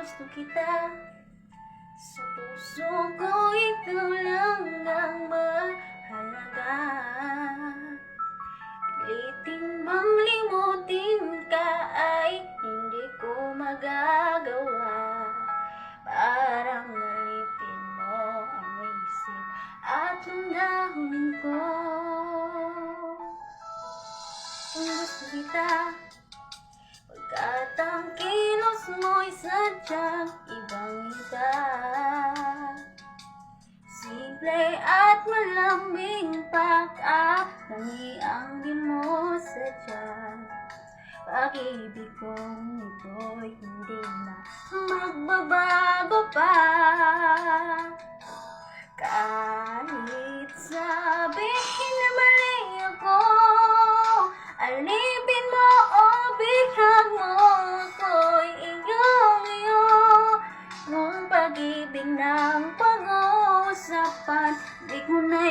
gusto kita. Sa puso ko ikaw lang ang mahalaga. Pilitin mang limutin ka ay hindi ko magagawa. Parang alipin mo ang isip at lunahunin ko. Kung gusto kita, pagkat ang kilos mo'y sadyang ibang-iba. Simple at malaming pag-alangi ang di mo sadya. Pag-ibig kong ito'y hindi na magbabago pa. Kahit sabihin na mali ako, alipin mo o bihag mo, ako'y iyong-iyo. Nung pag-ibig ng pag-uusapan, di ko na